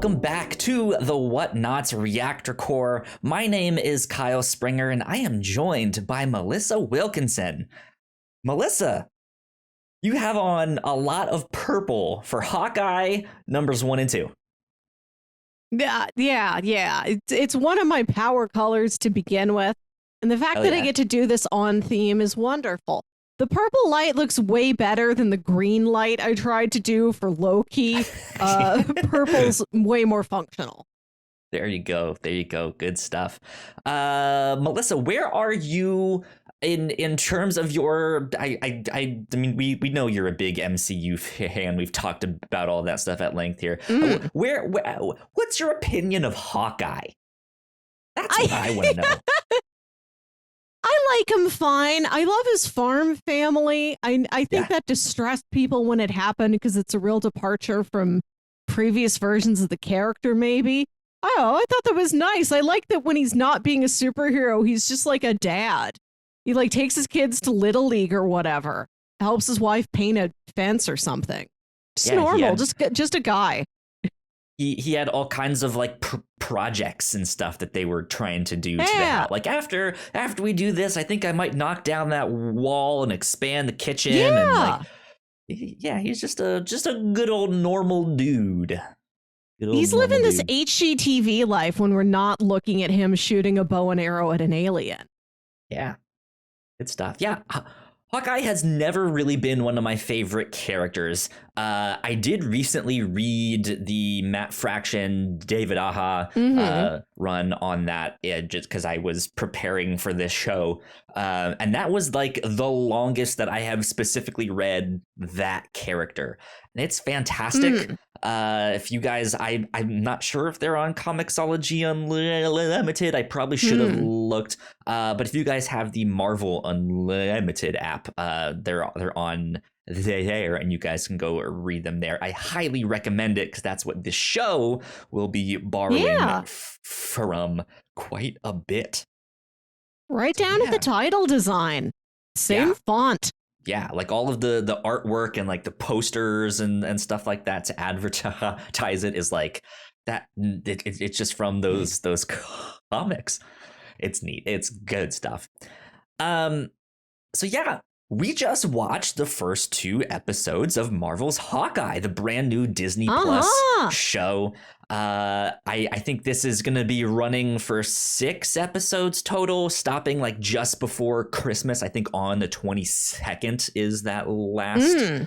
welcome back to the Whatnauts Reactor Core. My name is Kyle Springer, and I am joined by Melissa Wilkinson. Melissa, you have on a lot of purple for Hawkeye numbers 1 and 2. Yeah. It's one of my power colors to begin with. And the fact that I get to do this on theme is wonderful. The purple light looks way better than the green light I tried to do for Loki. Purple's way more functional. There you go. Good stuff. Melissa, where are you in terms of your? I mean, we know you're a big MCU fan. We've talked about all that stuff at length here. What's your opinion of Hawkeye? That's what I want to know. I like him fine. I love his farm family. I think that distressed people when it happened because it's a real departure from previous versions of the character, maybe. Oh, I thought that was nice. I like that when he's not being a superhero, he's just like a dad. He like takes his kids to Little League or whatever, helps his wife paint a fence or something. Just normal, just a guy. He had all kinds of like projects and stuff that they were trying to do to the house. Like after we do this, I think I might knock down that wall and expand the kitchen. And like, he's just a good old normal dude. He's living this HGTV life when we're not looking at him shooting a bow and arrow at an alien. Yeah, good stuff. Yeah. Hawkeye has never really been one of my favorite characters. I did recently read the Matt Fraction, David Aja run on that just because I was preparing for this show. And that was like the longest that I have specifically read that character. And it's fantastic. If you guys, I'm not sure if they're on Comixology Unlimited. I probably should have looked. But if you guys have the Marvel Unlimited app, they're on there, and you guys can go read them there. I highly recommend it because that's what this show will be borrowing from quite a bit. Right down to the title design. Same font. Yeah, like all of the artwork and like the posters and stuff like that to advertise it is like that. It's just from those comics. It's neat. It's good stuff. So yeah, we just watched the first 2 episodes of Marvel's Hawkeye, the brand new Disney Plus show. I think this is going to be running for 6 episodes total, stopping like just before Christmas. I think on the 22nd is that last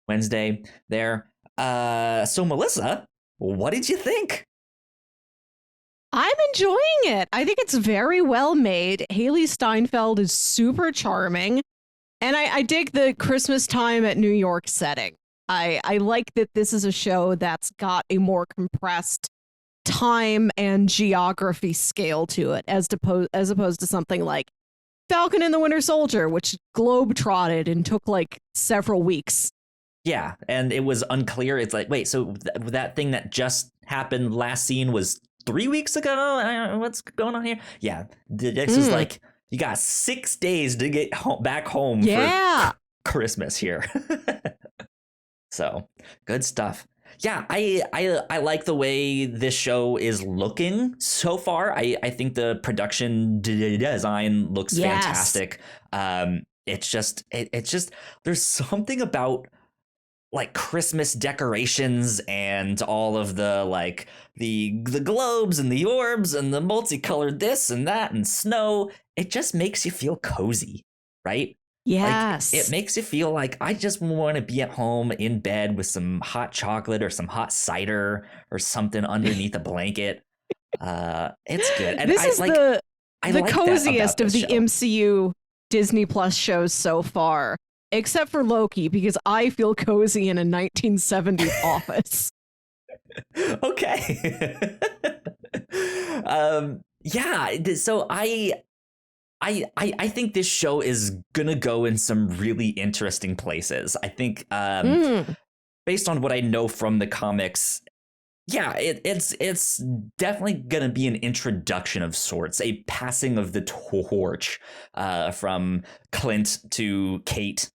Wednesday there. So Melissa, what did you think? I'm enjoying it. I think it's very well made. Haley Steinfeld is super charming. And I dig the Christmas time at New York setting. I like that this is a show that's got a more compressed time and geography scale to it, as opposed to something like Falcon and the Winter Soldier, which globe-trotted and took like several weeks. Yeah, and it was unclear. It's like, wait, so that thing that just happened last scene was 3 weeks ago? What's going on here? Yeah, this is like, you got 6 days to get back home for Christmas here. So good stuff. Yeah, I like the way this show is looking so far. I think the production design looks fantastic. It's just there's something about like Christmas decorations and all of the like the globes and the orbs and the multicolored this and that and snow. It just makes you feel cozy, right? Yes. Like, it makes you feel like I just want to be at home in bed with some hot chocolate or some hot cider or something underneath a blanket. It's good. And this is the like coziest of the show. MCU Disney Plus shows so far, except for Loki, because I feel cozy in a 1970s office. Okay. So I think this show is gonna go in some really interesting places. I think based on what I know from the comics, it's definitely gonna be an introduction of sorts, a passing of the torch from Clint to Kate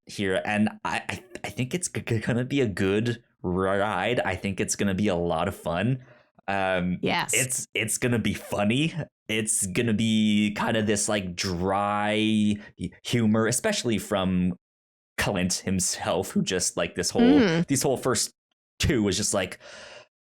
here, and I think it's gonna be a good ride. I think it's gonna be a lot of fun. Yes. It's gonna be funny. It's gonna be kind of this like dry humor, especially from Clint himself, who just like these whole first two was just like,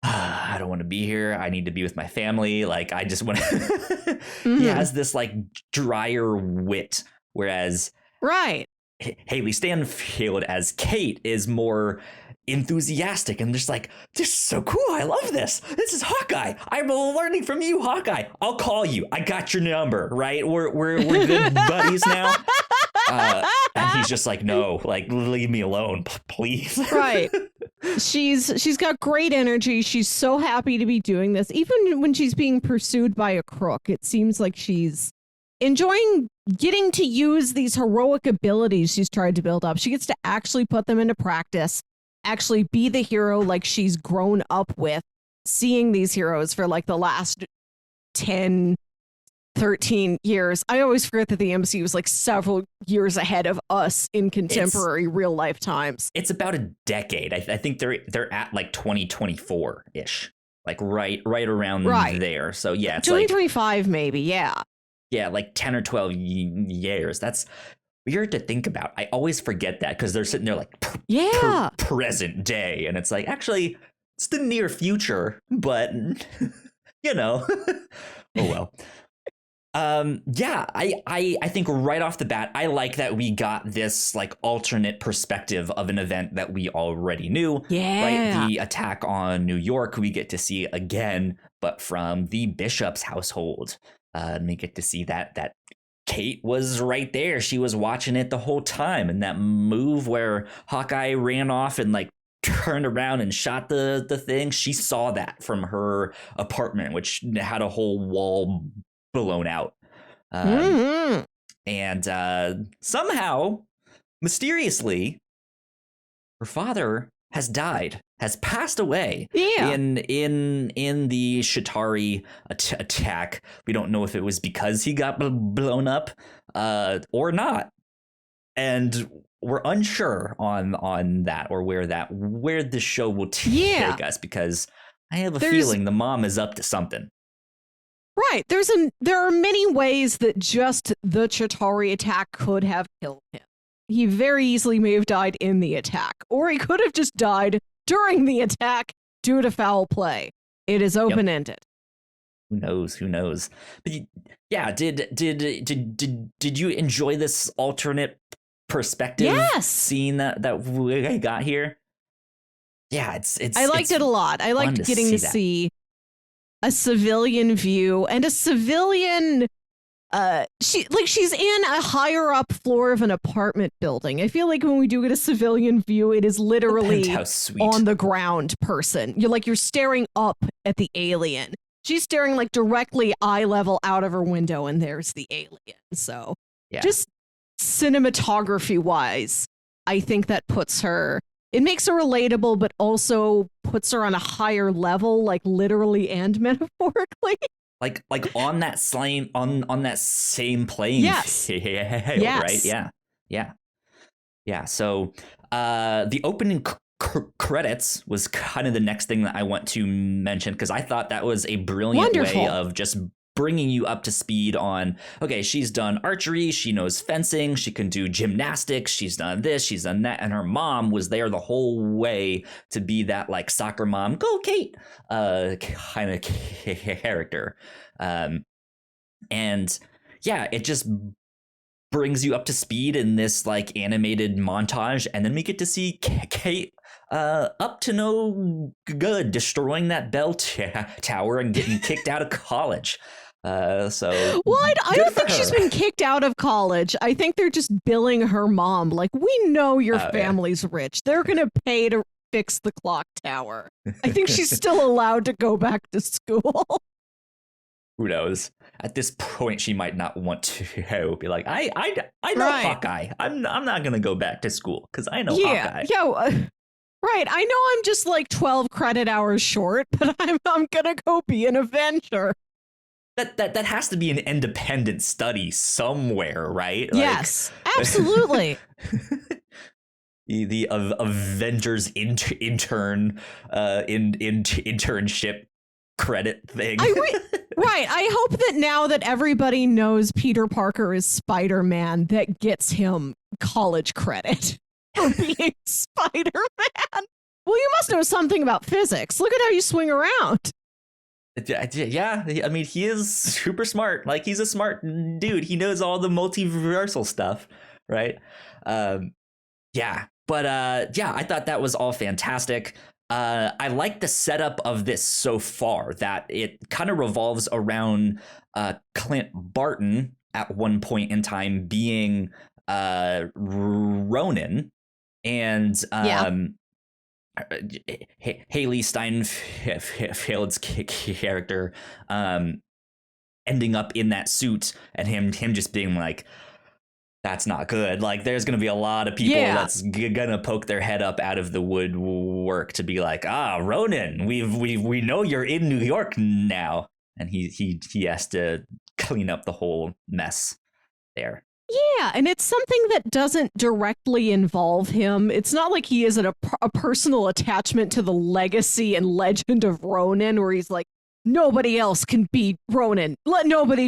I don't want to be here. I need to be with my family. Like I just want to. He has this like drier wit, whereas Right. Haley Stanfield as Kate is more enthusiastic and just like, this is so cool. I love this. This is Hawkeye. I'm learning from you, Hawkeye. I'll call you. I got your number, right? We're good buddies now. And he's just like, no, like leave me alone, please. Right. She's got great energy. She's so happy to be doing this. Even when she's being pursued by a crook, it seems like she's enjoying getting to use these heroic abilities she's tried to build up. She gets to actually put them into practice, actually be the hero like she's grown up with, seeing these heroes for like the last 10, 13 years. I always forget that the MCU was like several years ahead of us in contemporary real life times. It's about a decade. I think they're at like 2024 ish, like right around there. So yeah, it's 2025 like, maybe. Yeah, like 10 or 12 years. That's weird to think about. I always forget that because they're sitting there like present day, and it's like actually it's the near future, but you know, oh well. I think right off the bat, I like that we got this like alternate perspective of an event that we already knew. Yeah. Right? The attack on New York, we get to see again, but from the Bishop's household. And we get to see that Kate was right there. She was watching it the whole time. And that move where Hawkeye ran off and like turned around and shot the thing, she saw that from her apartment, which had a whole wall blown out. And somehow, mysteriously, her father has died, has passed away in the Shatari attack. We don't know if it was because he got blown up or not. And we're unsure on that or where the show will take us, because I have a feeling the mom is up to something. Right. There are many ways that just the Chitauri attack could have killed him. He very easily may have died in the attack, or he could have just died during the attack due to foul play. It is open-ended. Who knows? But yeah, did you enjoy this alternate perspective scene that we got here? Yeah, it's I liked it a lot. I liked getting to see a civilian view and a civilian she's in a higher up floor of an apartment building. I feel like when we do get a civilian view, it is literally on the ground person. You're staring up at the alien. She's staring like directly eye level out of her window, and there's the alien. So just cinematography wise, I think that it makes her relatable, but also puts her on a higher level, like literally and metaphorically. Like on that same playing field, right? Yeah. So the opening credits was kind of the next thing that I want to mention, because I thought that was a brilliant way of just bringing you up to speed on, okay, she's done archery, she knows fencing, she can do gymnastics, she's done this, she's done that, and her mom was there the whole way to be that like soccer mom, go Kate, kind of character. And yeah, it just brings you up to speed in this like animated montage, and then we get to see Kate up to no good, destroying that bell tower and getting kicked out of college. I don't think she's been kicked out of college. I think they're just billing her mom like, we know your family's rich. They're gonna pay to fix the clock tower. I think she's still allowed to go back to school. Who knows? At this point, she might not want to be like, I know Hawkeye. I'm not gonna go back to school because I know Hawkeye. Right. I know I'm just like 12 credit hours short, but I'm gonna go be an Avenger. That has to be an independent study somewhere, right? Yes, absolutely. Avengers intern internship credit thing. Right. I hope that now that everybody knows Peter Parker is Spider-Man, that gets him college credit for being Spider-Man. Well, you must know something about physics. Look at how you swing around. Yeah, I mean, he is super smart. Like, he's a smart dude. He knows all the multiversal stuff, right? Yeah, but yeah, I thought that was all fantastic. I like the setup of this so far, that it kind of revolves around Clint Barton at one point in time being Ronin, and Haley Steinfeld's character ending up in that suit, and him just being like, that's not good. Like, there's going to be a lot of people that's going to poke their head up out of the woodwork to be like, Ronin, we know you're in New York now. And he has to clean up the whole mess there. Yeah, and it's something that doesn't directly involve him. It's not like he has a personal attachment to the legacy and legend of Ronin, where he's like, nobody else can be Ronin. Let nobody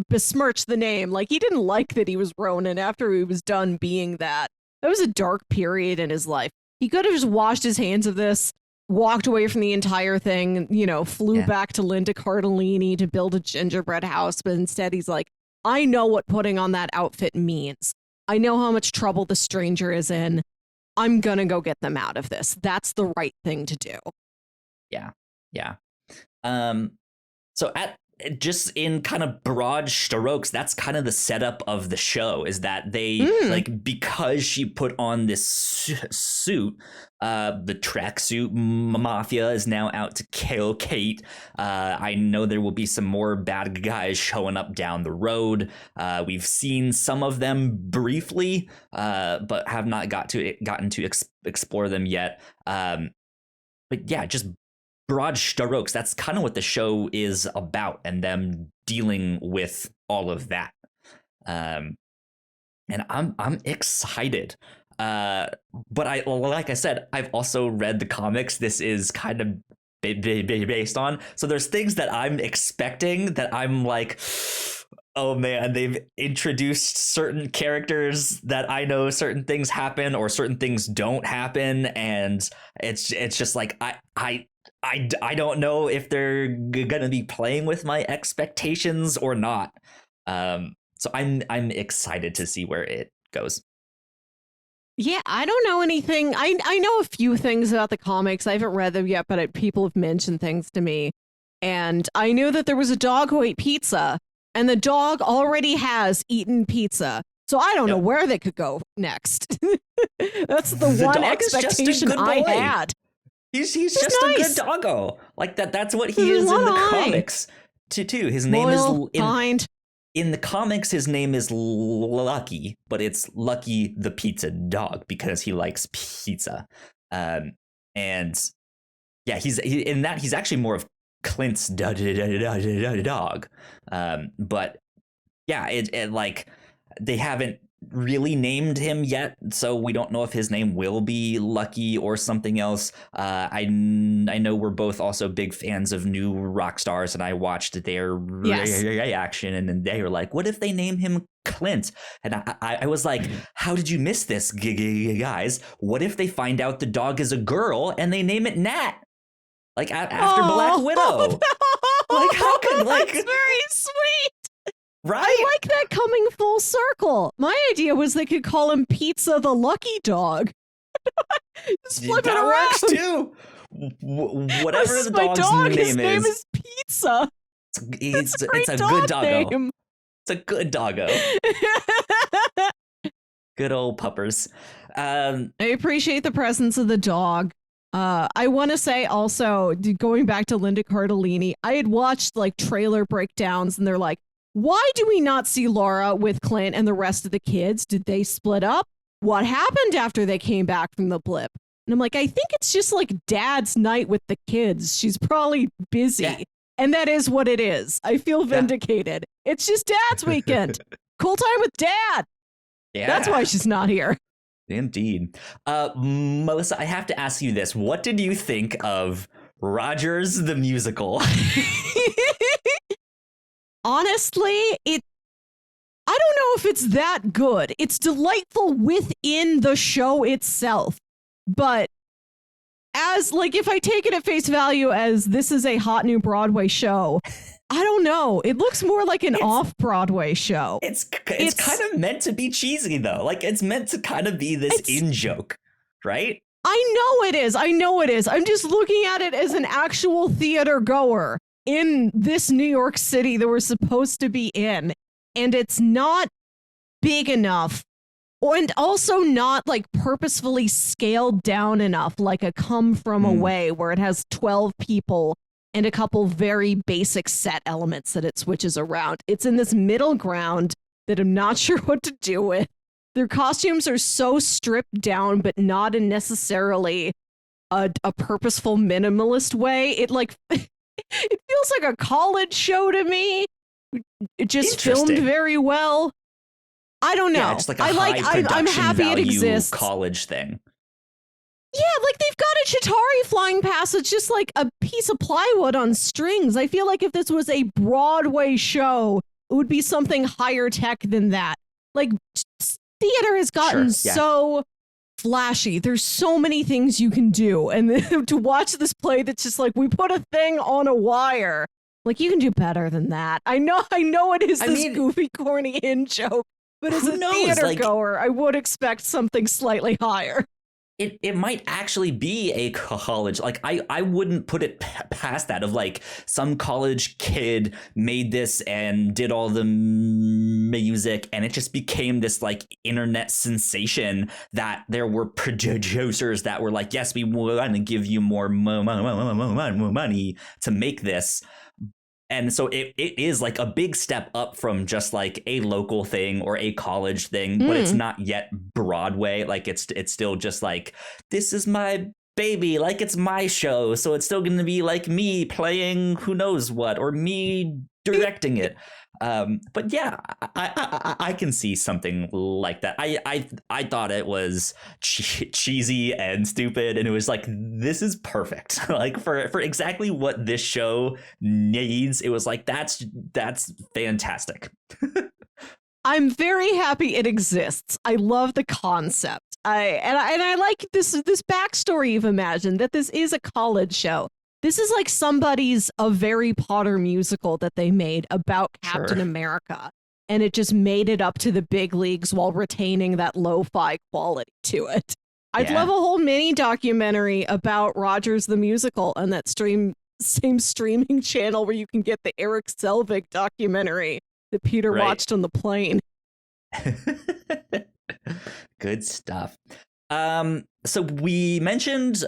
besmirch the name. Like, he didn't like that he was Ronin after he was done being that. That was a dark period in his life. He could have just washed his hands of this, walked away from the entire thing, flew back to Linda Cardellini to build a gingerbread house. But instead, he's like, I know what putting on that outfit means. I know how much trouble the stranger is in. I'm going to go get them out of this. That's the right thing to do. Yeah. So just in kind of broad strokes, that's kind of the setup of the show, is that they like, because she put on this suit, the tracksuit mafia is now out to kill Kate. I know there will be some more bad guys showing up down the road. We've seen some of them briefly, but have not gotten to explore them yet. But yeah, just broad strokes, that's kind of what the show is about, and them dealing with all of that. And I'm excited. But like I said, I've also read the comics this is kind of based on. So there's things that I'm expecting that I'm like, oh man, they've introduced certain characters that I know certain things happen or certain things don't happen, and it's just like I don't know if they're gonna be playing with my expectations or not. So I'm excited to see where it goes. Yeah, I don't know anything. I know a few things about the comics. I haven't read them yet, but people have mentioned things to me. And I knew that there was a dog who ate pizza, and the dog already has eaten pizza. So I don't know where they could go next. That's the one expectation I had. He's just nice. A good doggo. Like that's what he is in the comics too. His name is kind. In the comics, his name is Lucky, but it's Lucky the Pizza Dog because he likes pizza. And yeah, he's actually more of Clint's dog. But yeah, it like, they haven't really named him yet, so we don't know if his name will be Lucky or something else. I know we're both also big fans of new rock stars, and I watched their reaction, and then they were like, what if they name him Clint? And I was like, how did you miss this, guys? What if they find out the dog is a girl and they name it Nat, like after Black Widow? No. Like, how could, like, that's very sweet. Right? I like that coming full circle. My idea was they could call him Pizza the Lucky Dog. Just flip it around. Works too. Whatever the dog's name his name is Pizza. It's a good doggo. Name. It's a good doggo. Good old puppers. I appreciate the presence of the dog. I want to say also, going back to Linda Cardellini, I had watched like trailer breakdowns, and they're like, why do we not see Laura with Clint and the rest of the kids? Did they split up? What happened after they came back from the blip? And I'm like, I think it's just like dad's night with the kids. She's probably busy. Yeah. And that is what it is. I feel vindicated. Yeah. It's just dad's weekend. Cool time with dad. Yeah. That's why she's not here. Indeed. Melissa, I have to ask you this. What did you think of Rogers the Musical? Honestly, I don't know if it's that good. It's delightful within the show itself. But as like if I take it at face value as this is a hot new Broadway show, I don't know. It looks more like an off-Broadway show. It's kind of meant to be cheesy though. Like it's meant to kind of be this in joke, right? I know it is. I know it is. I'm just looking at it as an actual theater goer in this New York City that we're supposed to be in. And it's not big enough and also not like purposefully scaled down enough like a Come From Away where it has 12 people and a couple very basic set elements that it switches around. It's in this middle ground that I'm not sure what to do with. Their costumes are so stripped down, but not in necessarily a purposeful minimalist way. It like it feels like a college show to me. It just filmed very well. I don't know. Yeah, it's like a I'm happy it exists. College thing. Yeah, like they've got a Chitauri flying past. It's just like a piece of plywood on strings. I feel like if this was a Broadway show, it would be something higher tech than that. Like theater has gotten so flashy. There's so many things you can do. And to watch this play that's just like, we put a thing on a wire. Like, you can do better than that. I know it is this goofy, corny in joke. But as a theater goer, I would expect something slightly higher. It might actually be a college. Like, I wouldn't put it past that of like some college kid made this and did all the music and it just became this like internet sensation that there were producers that were like, yes, we want to give you more money to make this. And so it is like a big step up from just like a local thing or a college thing, but it's not yet Broadway. Like it's still just like, this is my baby, like it's my show. So it's still going to be like me playing who knows what or me directing it. But yeah, I can see something like that. I thought it was cheesy and stupid, and it was like, this is perfect. Like for exactly what this show needs. It was like that's fantastic. I'm very happy it exists. I love the concept. I like this backstory you've imagined that this is a college show. This is like somebody's A Very Potter musical that they made about Captain America. And it just made it up to the big leagues while retaining that lo-fi quality to it. I'd love a whole mini documentary about Rogers the Musical on that same streaming channel where you can get the Eric Selvig documentary that Peter watched on the plane. Good stuff. So we mentioned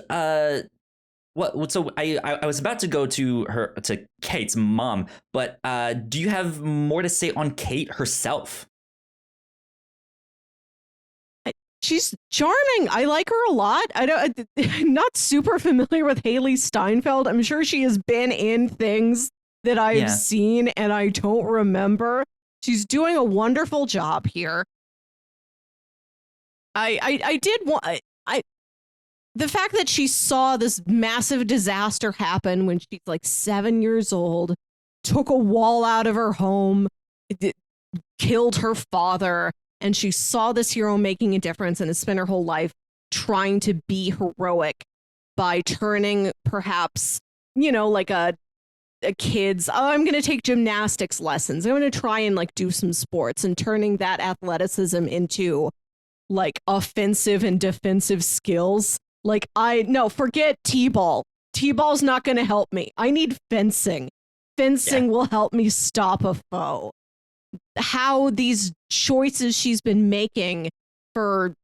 so I was about to go to Kate's mom, but do you have more to say on Kate herself? She's charming. I like her a lot. I'm not super familiar with Haley Steinfeld. I'm sure she has been in things that I've seen and I don't remember. She's doing a wonderful job here. I did want the fact that she saw this massive disaster happen when she's like 7 years old, took a wall out of her home, killed her father, and she saw this hero making a difference and has spent her whole life trying to be heroic by turning perhaps, like a kid's, I'm going to take gymnastics lessons. I'm going to try and like do some sports and turning that athleticism into like offensive and defensive skills. Like, forget T-ball. T-ball's not going to help me. I need fencing. Fencing will help me stop a foe. How these choices she's been making for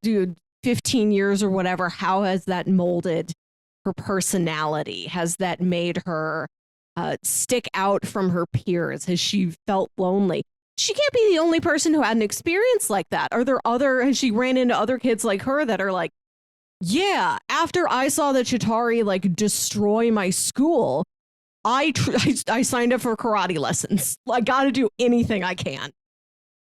15 years or whatever, how has that molded her personality? Has that made her stick out from her peers? Has she felt lonely? She can't be the only person who had an experience like that. Has she ran into other kids like her that are like, yeah, after I saw the Chitauri like destroy my school, I signed up for karate lessons. I got to do anything I can.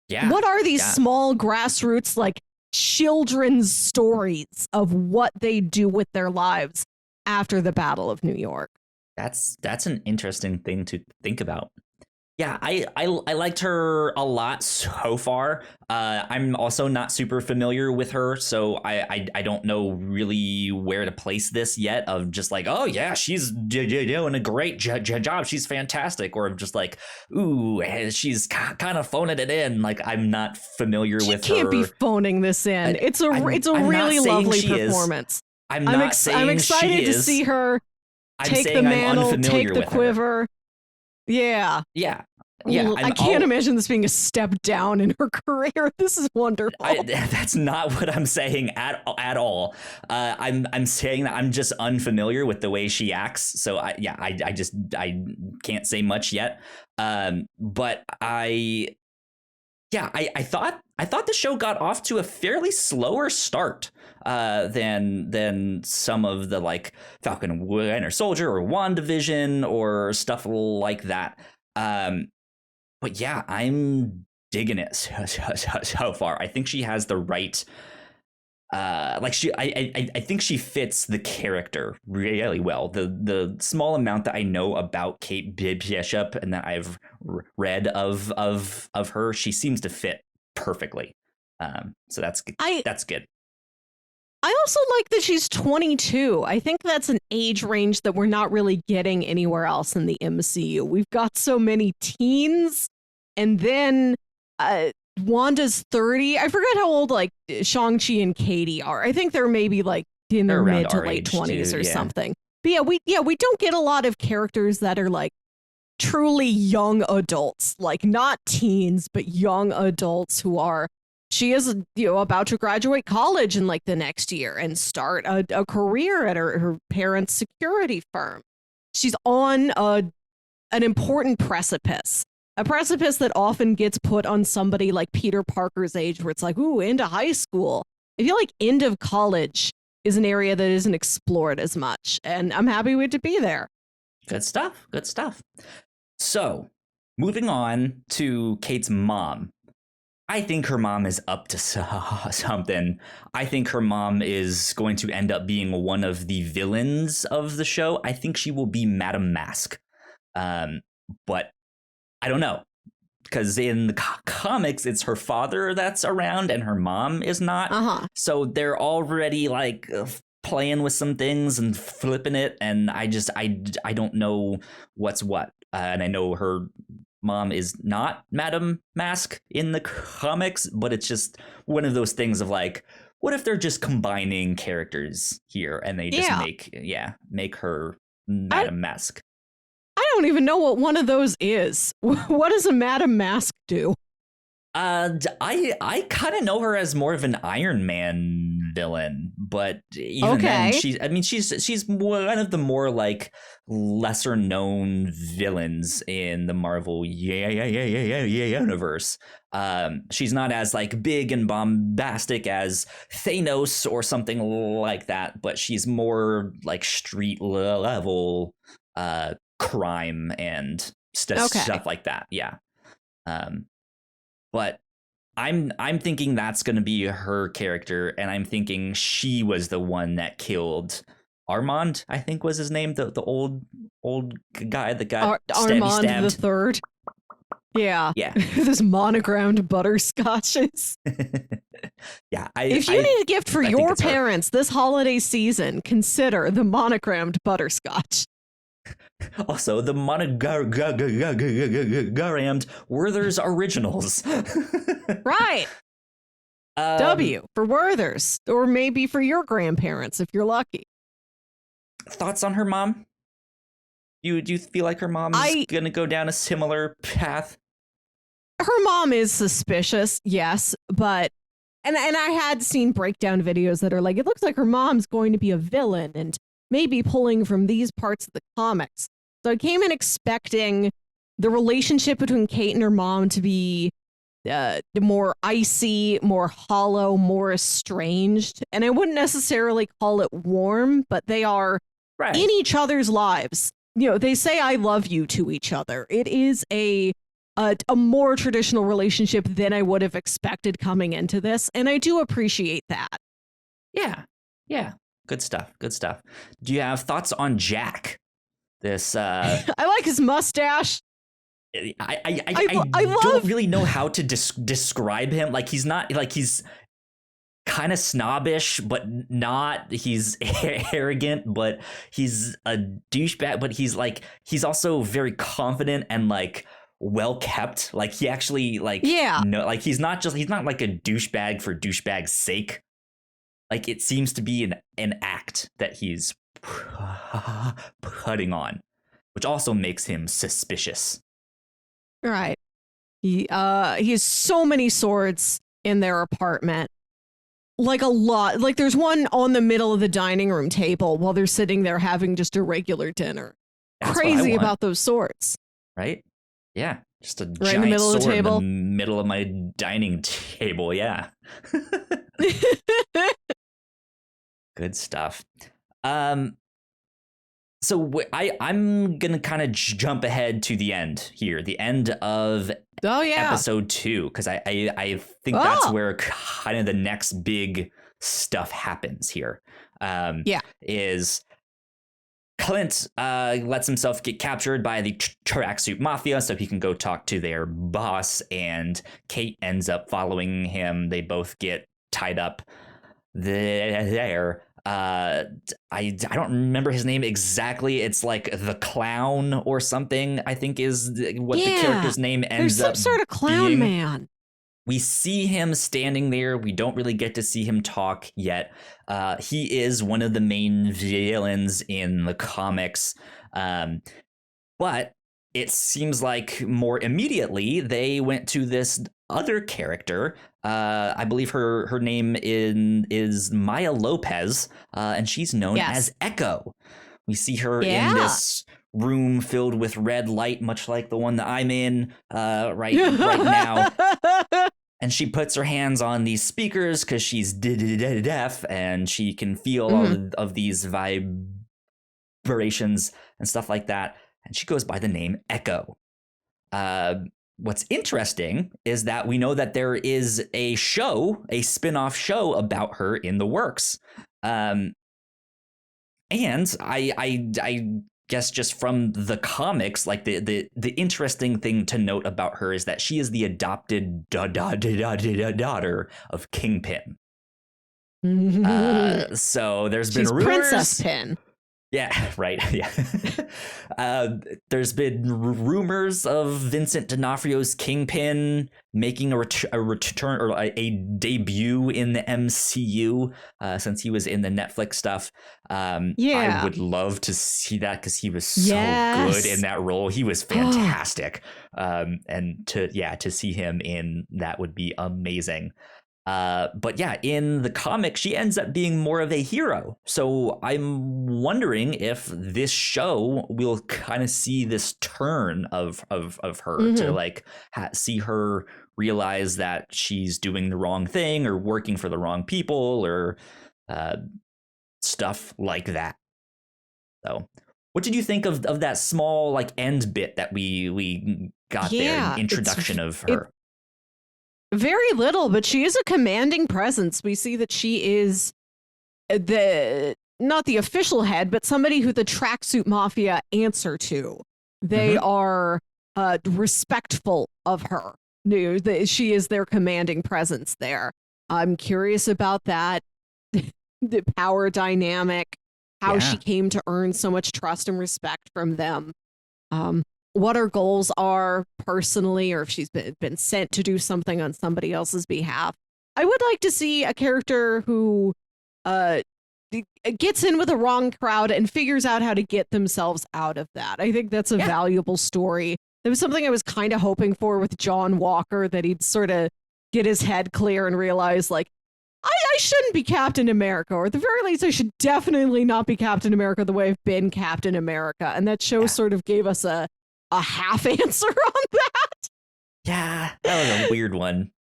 Yeah. What are these small grassroots like children's stories of what they do with their lives after the Battle of New York. That's an interesting thing to think about. Yeah, I liked her a lot so far. I'm also not super familiar with her, so I don't know really where to place this yet. Of just like, oh yeah, she's doing a great job. She's fantastic, or just like, ooh, she's kind of phoning it in. Like I'm not familiar with her. She can't be phoning this in. It's a really lovely performance. I'm excited to see her take the mantle, take the quiver. Yeah. Yeah. I can't imagine this being a step down in her career. This is wonderful. That's not what I'm saying at all. I'm saying that I'm just unfamiliar with the way she acts. So I can't say much yet. But I thought the show got off to a fairly slower start than some of the like Falcon and Winter Soldier or WandaVision or stuff like that. But yeah, I'm digging it so far. I think she has the right I think she fits the character really well. The small amount that I know about Kate Bishop and that I've read of her, she seems to fit perfectly. So that's good. I also like that she's 22. I think that's an age range that we're not really getting anywhere else in the MCU. We've got so many teens, and then Wanda's 30. I forget how old like Shang-Chi and Katie are. I think they're maybe like in their mid to late 20s or something. But we don't get a lot of characters that are like truly young adults, like not teens, but young adults who are. She is, about to graduate college in like the next year and start a career at her parents' security firm. She's on an important precipice, a precipice that often gets put on somebody like Peter Parker's age, where it's like, ooh, into high school. I feel like end of college is an area that isn't explored as much, and I'm happy to be there. Good stuff. So, moving on to Kate's mom. I think her mom is up to something. I think her mom is going to end up being one of the villains of the show. I think she will be Madame Mask. But I don't know. Because in the comics, it's her father that's around and her mom is not. Uh-huh. So they're already like playing with some things and flipping it. And I don't know what's what. And I know her mom is not Madame Mask in the comics, but it's just one of those things of like, what if they're just combining characters here and they just make her Madame Mask? I don't even know what one of those is. What does a Madame Mask do? I kind of know her as more of an Iron Man villain, but even then, she's one of the more like lesser known villains in the Marvel universe. She's not as like big and bombastic as Thanos or something like that, but she's more like street level crime and stuff like that. Yeah. But I'm thinking that's going to be her character, and I'm thinking she was the one that killed Armand, I think was his name, the old guy that got Armand stabbed. the Third. Yeah. Yeah. This monogrammed butterscotches. Yeah. If you need a gift for your parents this holiday season, consider the monogrammed butterscotch. Also, the monogrammed Werther's Originals. Right. W for Werther's, or maybe for your grandparents if you're lucky. Thoughts on her mom? Do you feel like her mom's gonna go down a similar path? Her mom is suspicious, yes, but and I had seen breakdown videos that are like, it looks like her mom's going to be a villain and maybe pulling from these parts of the comics. So I came in expecting the relationship between Kate and her mom to be more icy, more hollow, more estranged. And I wouldn't necessarily call it warm, but they are in each other's lives. They say I love you to each other. It is a a more traditional relationship than I would have expected coming into this, and I do appreciate that. Yeah, yeah, good stuff. Good stuff. Do you have thoughts on Jack? This I like his mustache. I don't really know how to describe him. Like he's not like he's kind of snobbish, but not. He's arrogant, but he's a douchebag. But he's also very confident and like well kept. Like he actually like no, like he's not like a douchebag for douchebag's sake. Like it seems to be an act that he's putting on, which also makes him suspicious. Right. He has so many swords in their apartment. Like a lot. Like there's one on the middle of the dining room table while they're sitting there having just a regular dinner. That's crazy about those swords. Right? Yeah. Just a right giant in the middle sword of the table. in the middle of my dining table. Yeah. Good stuff. So I'm gonna kind of jump ahead to the end here, the end of episode 2, because I think that's where kind of the next big stuff happens here. Is Clint lets himself get captured by the tracksuit mafia so he can go talk to their boss, and Kate ends up following him. They both get tied up there. I don't remember his name exactly. It's like the clown or something, I think is what the character's name ends up. There's some sort of clown being. Man. We see him standing there. We don't really get to see him talk yet. He is one of the main villains in the comics. But it seems like more immediately they went to this other character. I believe her name is Maya Lopez, and she's known as Echo. We see her in this room filled with red light, much like the one that I'm in right now. And she puts her hands on these speakers because she's deaf, and she can feel all of these vibrations and stuff like that. And she goes by the name Echo. What's interesting is that we know that there is a spin-off show about her in the works. And I guess just from the comics, like the interesting thing to note about her is that she is the adopted daughter of Kingpin. So there's been rumors. Princess Pin. Yeah, right. Yeah. There's been rumors of Vincent D'Onofrio's Kingpin making a return or a debut in the MCU since he was in the Netflix stuff. I would love to see that because he was so good in that role. He was fantastic. And to see him in that would be amazing. But yeah, in the comic, she ends up being more of a hero. So I'm wondering if this show will kind of see this turn of her to like see her realize that she's doing the wrong thing or working for the wrong people or stuff like that. So what did you think of that small like end bit that we got there, an introduction of her? Very little, but she is a commanding presence. We see that she is not the official head, but somebody who the tracksuit mafia answer to. They are respectful of her. She is their commanding presence there. I'm curious about that, the power dynamic, how she came to earn so much trust and respect from them. What her goals are personally, or if she's been sent to do something on somebody else's behalf. I would like to see a character who gets in with the wrong crowd and figures out how to get themselves out of that. I think that's a valuable story. That was something I was kind of hoping for with John Walker, that he'd sort of get his head clear and realize, like, I shouldn't be Captain America, or at the very least, I should definitely not be Captain America the way I've been Captain America. And that show sort of gave us a half answer on that. Yeah, that was a weird one.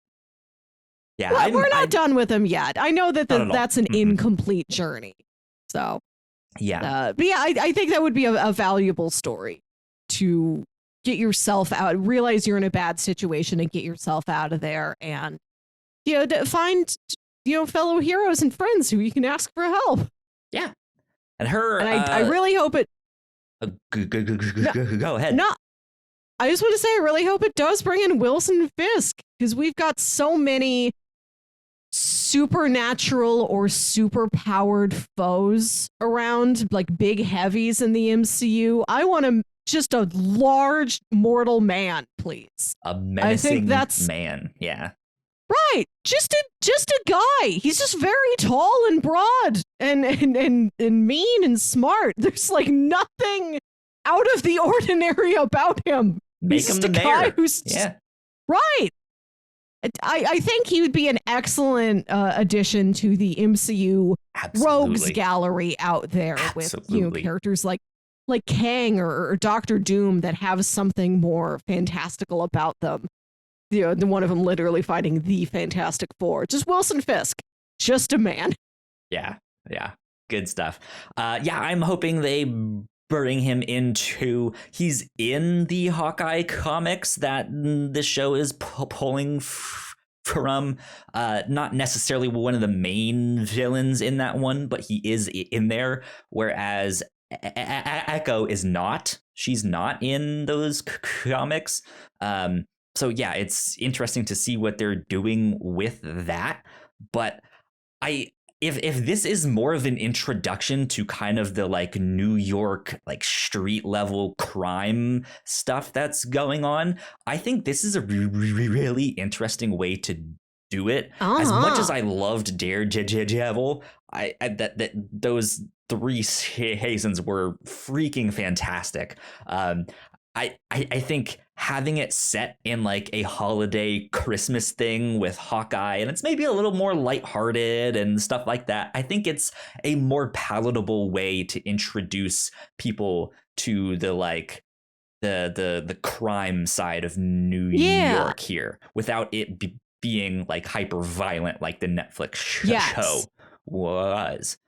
Yeah, well, we're not done with him yet. I know that that's an incomplete journey. So yeah, but yeah, I think that would be a valuable story to get yourself out, realize you're in a bad situation and get yourself out of there, and find fellow heroes and friends who you can ask for help. Yeah, and her. And I really hope it. Go ahead. No, I just want to say I really hope it does bring in Wilson Fisk, because we've got so many supernatural or super powered foes around, like big heavies in the MCU. I want just a large mortal man, please. A menacing man. Yeah. Right. Just a guy. He's just very tall and broad and mean and smart. There's like nothing out of the ordinary about him. Make him the mayor. Yeah. Right. I think he would be an excellent addition to the MCU rogues gallery out there. Absolutely. With characters like Kang or Doctor Doom that have something more fantastical about them. The one of them literally fighting the Fantastic Four. Just Wilson Fisk, just a man. Yeah, good stuff. I'm hoping they bring him into. He's in the Hawkeye comics that this show is pulling from. Not necessarily one of the main villains in that one, but he is in there. Whereas Echo is not. She's not in those comics. So yeah, it's interesting to see what they're doing with that. But if this is more of an introduction to kind of the like New York like street level crime stuff that's going on, I think this is a really interesting way to do it. As much as I loved Daredevil, that those 3 seasons were freaking fantastic. I think having it set in like a holiday Christmas thing with Hawkeye, and it's maybe a little more lighthearted and stuff like that. I think it's a more palatable way to introduce people to the like the crime side of New York here without it being like hyper violent like the Netflix show was.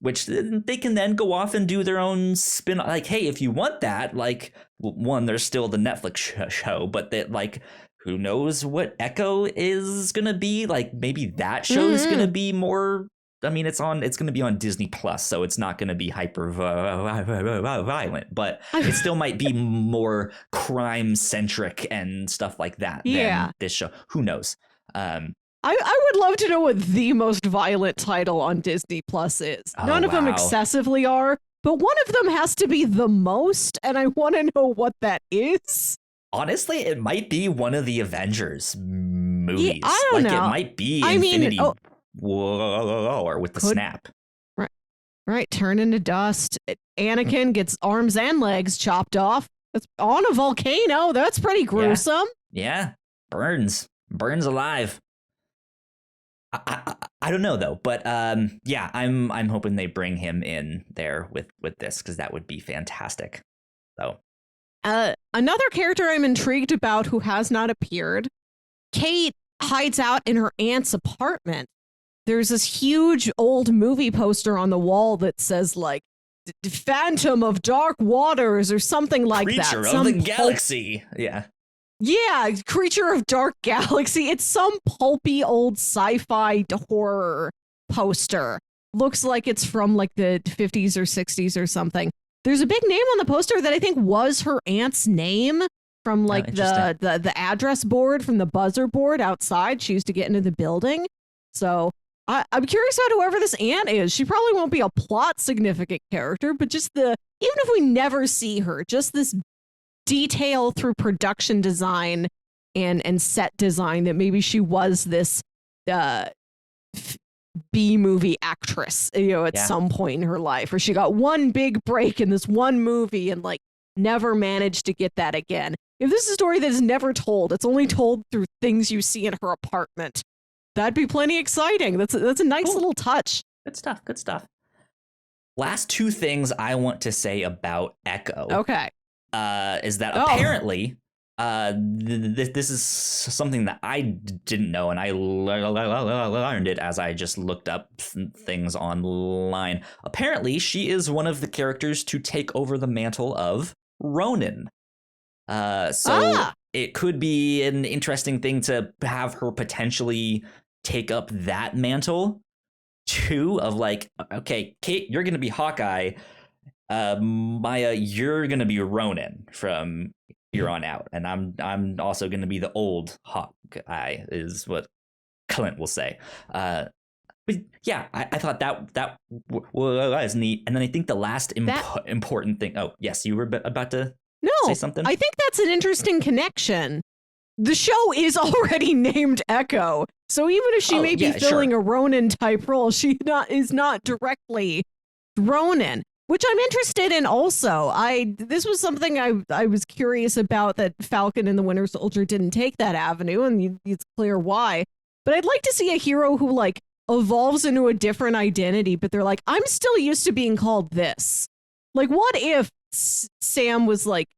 Which they can then go off and do their own spin. Like, hey, if you want that, like, one, there's still the Netflix show, but that, like, who knows what Echo is gonna be? Like, maybe that show is gonna be more. I mean, it's gonna be on Disney Plus, so it's not gonna be hyper violent, but it still might be more crime centric and stuff like that. Than this show. Who knows? I would love to know what the most violent title on Disney Plus is. None of them excessively are, but one of them has to be the most, and I want to know what that is. Honestly, it might be one of the Avengers movies. Yeah, I don't know. It might be Infinity War with the snap. Right, turn into dust. Anakin gets arms and legs chopped off. That's on a volcano. That's pretty gruesome. Yeah. Burns alive. I don't know though, but I'm hoping they bring him in there with this, because that would be fantastic. So another character I'm intrigued about who has not appeared, Kate hides out in her aunt's apartment. There's this huge old movie poster on the wall that says like Phantom of Dark Waters or something like Creature that. of the Galaxy. Yeah, Creature of Dark Galaxy. It's some pulpy old sci-fi horror poster. Looks like it's from like the 50s or 60s or something. There's a big name on the poster that I think was her aunt's name from like the address board from the buzzer board outside. She used to get into the building. So I'm curious about whoever this aunt is. She probably won't be a plot significant character, but just even if we never see her, just this detail through production design and set design that maybe she was this B-movie actress, at some point in her life, or she got one big break in this one movie and like never managed to get that again. If this is a story that is never told, it's only told through things you see in her apartment, that'd be plenty exciting. That's a nice little touch. Good stuff. Last 2 things I want to say about Echo. Okay. Is that apparently this is something that I didn't know, and I learned it as I just looked up things online. Apparently, she is one of the characters to take over the mantle of Ronin. So it could be an interesting thing to have her potentially take up that mantle too, of like, okay, Kate, you're gonna be Hawkeye. Maya, you're gonna be Ronin from here on out, and I'm also gonna be the old Hawkeye, is what Clint will say. But yeah, I thought that was neat. And then I think the last important thing. Oh yes, you were about to say something. I think that's an interesting connection. The show is already named Echo, so even if she may be filling a Ronin type role, she is not directly Ronin, which I'm interested in. Also, this was something I was curious about, that Falcon and the Winter Soldier didn't take that avenue, and it's clear why. But I'd like to see a hero who like evolves into a different identity, but they're like, I'm still used to being called this. Like, what if Sam was like,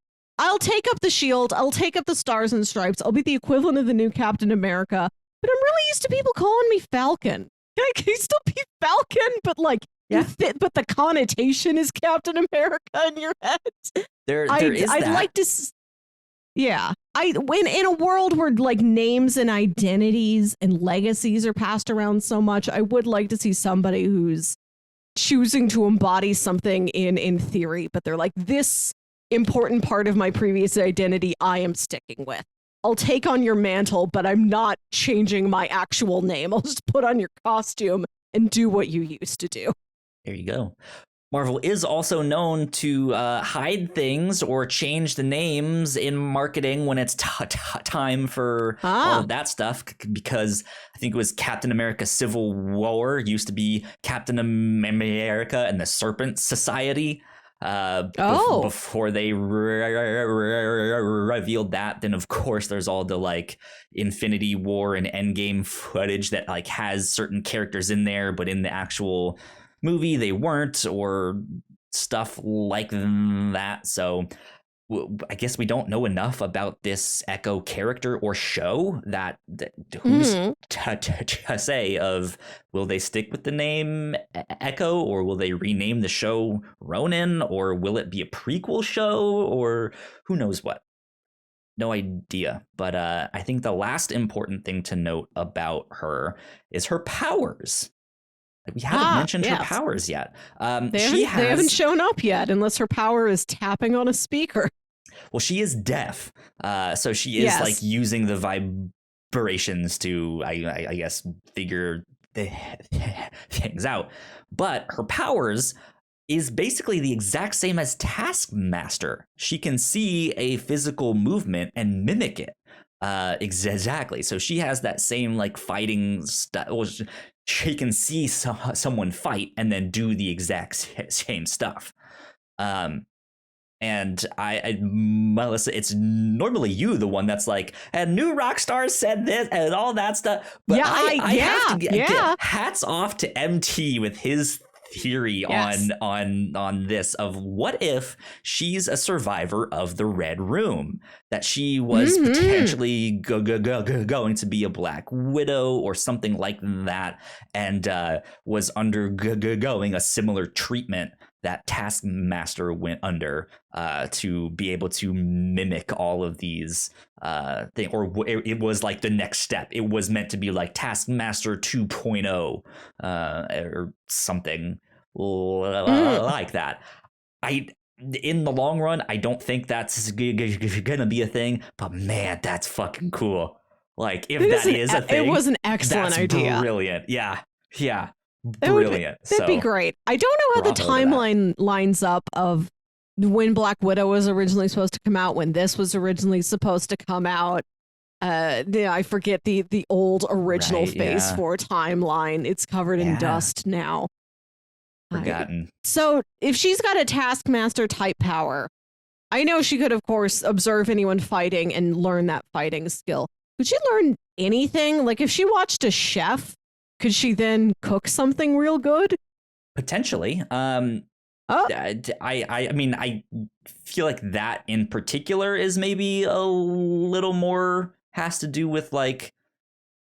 I'll take up the shield, I'll take up the stars and stripes, I'll be the equivalent of the new Captain America, but I'm really used to people calling me Falcon. Can he still be Falcon, but like, but the connotation is Captain America in your head? I'd like to. Yeah, in a world where like names and identities and legacies are passed around so much, I would like to see somebody who's choosing to embody something in theory, but they're like, this important part of my previous identity I am sticking with. I'll take on your mantle, but I'm not changing my actual name. I'll just put on your costume and do what you used to do. There you go. Marvel is also known to hide things or change the names in marketing when it's time for all of that stuff, because I think it was Captain America Civil War used to be Captain America and the Serpent Society. Before they revealed that. Then of course there's all the like Infinity War and Endgame footage that like has certain characters in there, but in the actual movie they weren't, or stuff like that. So I guess we don't know enough about this Echo character or show that who's to say of, will they stick with the name Echo, or will they rename the show Ronin, or will it be a prequel show, or who knows what? No idea. But I think the last important thing to note about her is her powers. We haven't mentioned her powers yet. They haven't shown up yet, unless her power is tapping on a speaker. Well, she is deaf, so she is like using the vibrations to, I guess, figure things out. But her powers is basically the exact same as Taskmaster. She can see a physical movement and mimic it. Exactly. So she has that same like fighting style. She can see someone fight and then do the exact same stuff. And Melissa, it's normally you, the one that's like, and new rock stars said this and all that stuff. But I have to get hats off to MT with his theory on this, of what if she's a survivor of the Red Room, that she was potentially going to be a Black Widow or something like that, and was undergoing a similar treatment that Taskmaster went under, to be able to mimic all of these things, or it was like the next step. It was meant to be like Taskmaster 2.0, or something like that. In the long run, I don't think that's gonna be a thing, but man, that's fucking cool. Like, if that is a thing, it was an excellent idea. Brilliant. Yeah. Brilliant. That'd be great. I don't know how the timeline lines up of when Black Widow was originally supposed to come out, when this was originally supposed to come out. I forget the old original Phase 4 timeline. It's covered in dust now. Forgotten. So if she's got a Taskmaster type power, I know she could, of course, observe anyone fighting and learn that fighting skill. Could she learn anything? Like, if she watched a chef, could she then cook something real good? Potentially. I mean, I feel like that in particular is maybe a little more has to do with like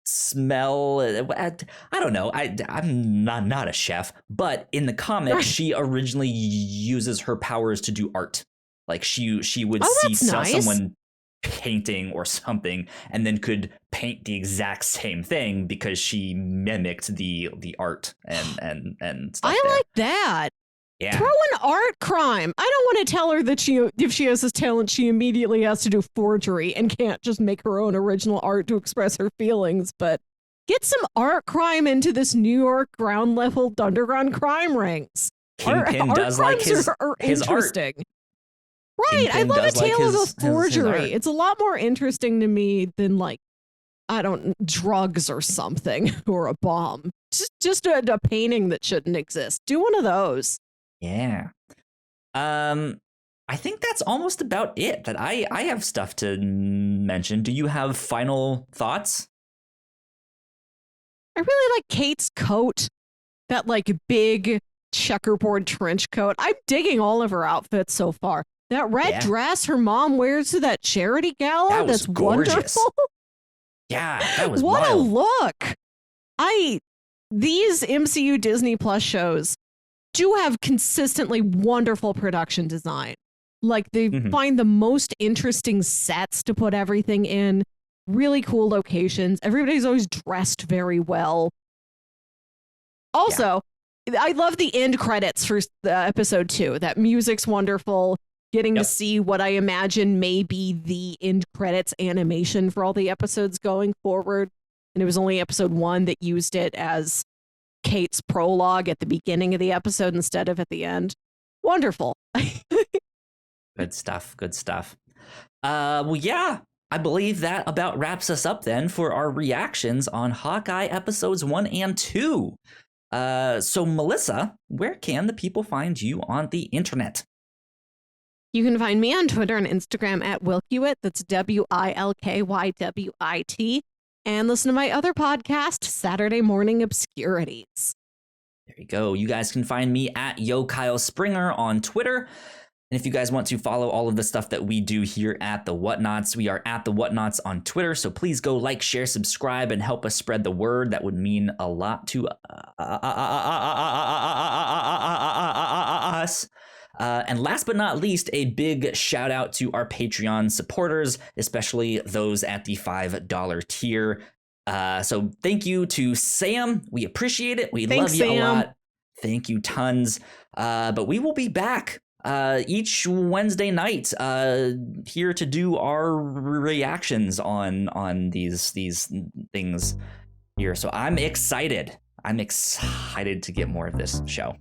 smell. I don't know. I'm not a chef, but in the comics, she originally uses her powers to do art. Like she would Oh, see that's nice. someone painting or something and then could paint the exact same thing because she mimicked the art and stuff I there. like that. Yeah. Throw an art crime. I don't want to tell her that if she has this talent, she immediately has to do forgery and can't just make her own original art to express her feelings. But get some art crime into this New York ground level underground crime rings. Kingpin does like his interesting. art. Right. Kingpin I love a does like tale of a his forgery. art. It's a lot more interesting to me than like, I don't, drugs or something or a bomb. Just a painting that shouldn't exist. Do one of those. Yeah. I think that's almost about it that I have stuff to mention. Do you have final thoughts? I really like Kate's coat. That like big checkerboard trench coat. I'm digging all of her outfits so far. That red dress her mom wears to that charity gala, that's gorgeous. Wonderful. Yeah, that was what wild. a look. These MCU Disney Plus shows do have consistently wonderful production design. Like they find the most interesting sets to put everything in, really cool locations. Everybody's always dressed very well. Also, I love the end credits for episode 2. That music's wonderful. Getting to see what I imagine may be the end credits animation for all the episodes going forward. And it was only episode 1 that used it as Kate's prologue at the beginning of the episode instead of at the end. Wonderful. Good stuff. Good stuff. Well, yeah, I believe that about wraps us up then for our reactions on Hawkeye episodes 1 and 2. So, Melissa, where can the people find you on the internet? You can find me on Twitter and Instagram at Wilkywit. That's WILKYWIT. And listen to my other podcast, Saturday Morning Obscurities. There you go. You guys can find me at Yo Kyle Springer on Twitter. And if you guys want to follow all of the stuff that we do here at the Whatnauts, we are at the Whatnauts on Twitter. So please go like, share, subscribe, and help us spread the word. That would mean a lot to us. And last but not least, a big shout out to our Patreon supporters, especially those at the $5 tier. So thank you to Sam. We appreciate it. Thanks, love you Sam. A lot. Thank you tons. But we will be back each Wednesday night here to do our reactions on these things here. So I'm excited. To get more of this show.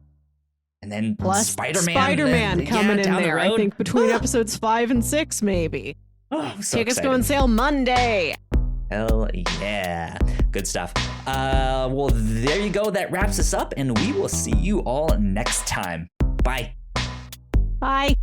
And then plus Spider-Man coming in there. I think between episodes 5 and 6, maybe. Oh, so Tickets excited. go on sale Monday. Hell yeah. Good stuff. Well, there you go. That wraps us up, and we will see you all next time. Bye. Bye.